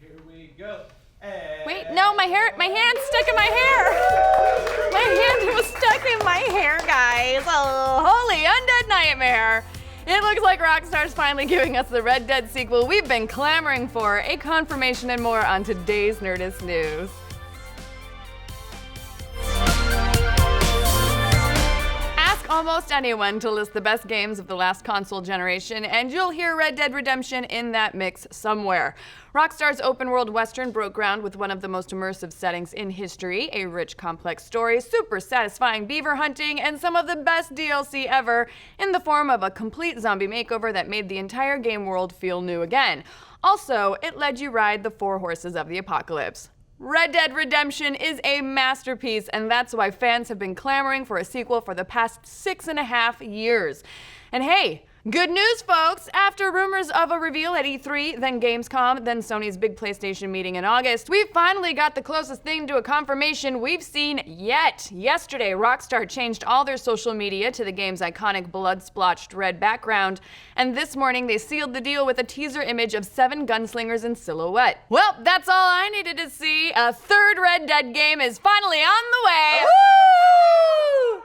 Here we go. And Wait, no, my hand's stuck in my hair. My hand was stuck in my hair, guys. Oh, holy undead nightmare. It looks like Rockstar's finally giving us the Red Dead sequel we've been clamoring for. A confirmation and more on today's Nerdist News. Ask almost anyone to list the best games of the last console generation, and you'll hear Red Dead Redemption in that mix somewhere. Rockstar's open-world western broke ground with one of the most immersive settings in history, a rich, complex story, super satisfying beaver hunting, and some of the best DLC ever in the form of a complete zombie makeover that made the entire game world feel new again. Also, it let you ride the four horses of the apocalypse. Red Dead Redemption is a masterpiece, and that's why fans have been clamoring for a sequel for the past 6.5 years. And hey, good news, folks! After rumors of a reveal at E3, then Gamescom, then Sony's big PlayStation meeting in August, we finally got the closest thing to a confirmation we've seen yet. Yesterday, Rockstar changed all their social media to the game's iconic blood-splotched red background, and this morning they sealed the deal with a teaser image of 7 gunslingers in silhouette. Well, that's all I needed to see. A third Red Dead game is finally on the way! Woo!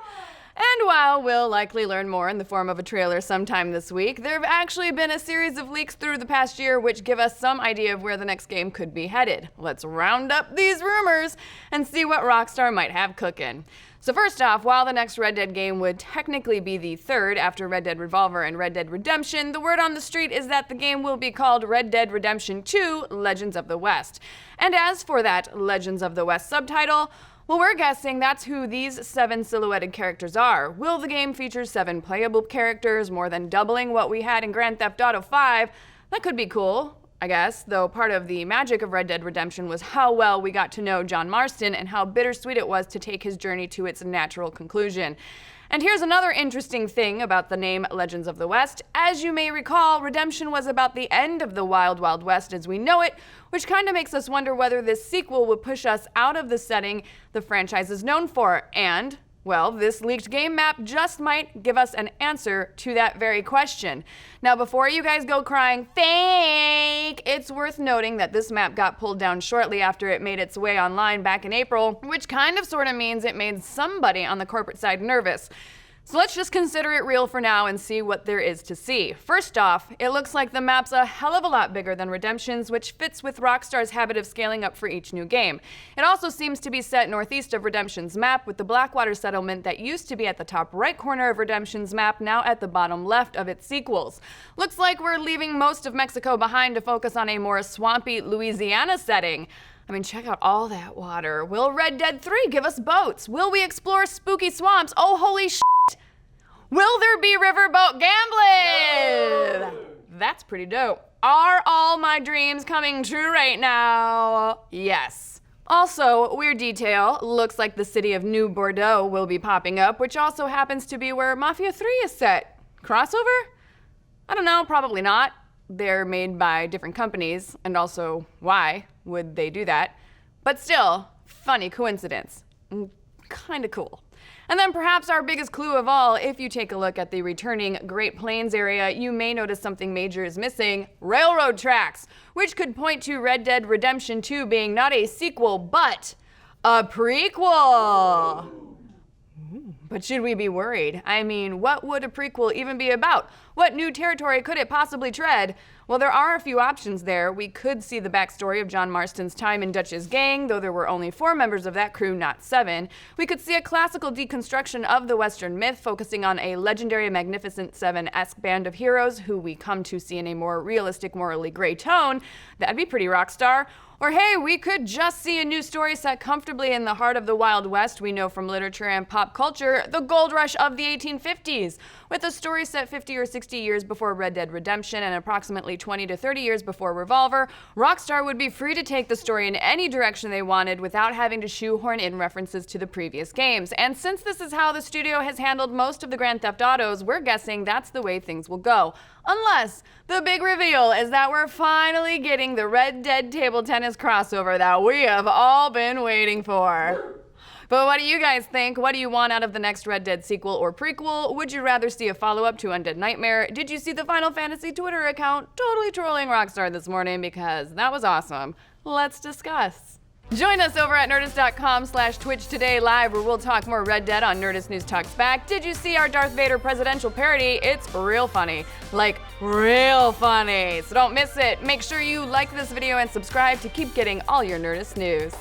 And while we'll likely learn more in the form of a trailer sometime this week, there have actually been a series of leaks through the past year which give us some idea of where the next game could be headed. Let's round up these rumors and see what Rockstar might have cooking. So first off, while the next Red Dead game would technically be the third after Red Dead Revolver and Red Dead Redemption, the word on the street is that the game will be called Red Dead Redemption 2: Legends of the West. And as for that Legends of the West subtitle, well, we're guessing that's who these 7 silhouetted characters are. Will the game feature 7 playable characters, more than doubling what we had in Grand Theft Auto 5? That could be cool, I guess, though part of the magic of Red Dead Redemption was how well we got to know John Marston and how bittersweet it was to take his journey to its natural conclusion. And here's another interesting thing about the name Legends of the West. As you may recall, Redemption was about the end of the Wild Wild West as we know it, which kind of makes us wonder whether this sequel would push us out of the setting the franchise is known for. And, well, this leaked game map just might give us an answer to that very question. Now, before you guys go crying, fake, it's worth noting that this map got pulled down shortly after it made its way online back in April, which kind of sort of means it made somebody on the corporate side nervous. So let's just consider it real for now and see what there is to see. First off, it looks like the map's a hell of a lot bigger than Redemption's, which fits with Rockstar's habit of scaling up for each new game. It also seems to be set northeast of Redemption's map, with the Blackwater settlement that used to be at the top right corner of Redemption's map now at the bottom left of its sequels. Looks like we're leaving most of Mexico behind to focus on a more swampy Louisiana setting. I mean, check out all that water. Will Red Dead 3 give us boats? Will we explore spooky swamps? Oh, holy shit! Will there be riverboat gambling? No. That's pretty dope. Are all my dreams coming true right now? Yes. Also, weird detail, looks like the city of New Bordeaux will be popping up, which also happens to be where Mafia 3 is set. Crossover? I don't know, probably not. They're made by different companies, and also, why would they do that? But still, funny coincidence. Kinda cool. And then perhaps our biggest clue of all, if you take a look at the returning Great Plains area, you may notice something major is missing: railroad tracks, which could point to Red Dead Redemption 2 being not a sequel, but a prequel. But should we be worried? I mean, what would a prequel even be about? What new territory could it possibly tread? Well, there are a few options there. We could see the backstory of John Marston's time in Dutch's gang, though there were only 4 members of that crew, not 7. We could see a classical deconstruction of the Western myth, focusing on a legendary Magnificent Seven-esque band of heroes who we come to see in a more realistic, morally gray tone. That'd be pretty Rockstar. Or hey, we could just see a new story set comfortably in the heart of the Wild West we know from literature and pop culture, the gold rush of the 1850s. With a story set 50 or 60 years before Red Dead Redemption and approximately 20 to 30 years before Revolver, Rockstar would be free to take the story in any direction they wanted without having to shoehorn in references to the previous games. And since this is how the studio has handled most of the Grand Theft Autos, we're guessing that's the way things will go. Unless the big reveal is that we're finally getting the Red Dead table tennis crossover that we have all been waiting for. But what do you guys think? What do you want out of the next Red Dead sequel or prequel? Would you rather see a follow-up to Undead Nightmare? Did you see the Final Fantasy Twitter account totally trolling Rockstar this morning? Because that was awesome. Let's discuss. Join us over at Nerdist.com/Twitch today live, where we'll talk more Red Dead on Nerdist News Talks Back. Did you see our Darth Vader presidential parody? It's real funny. Like, real funny. So don't miss it. Make sure you like this video and subscribe to keep getting all your Nerdist news.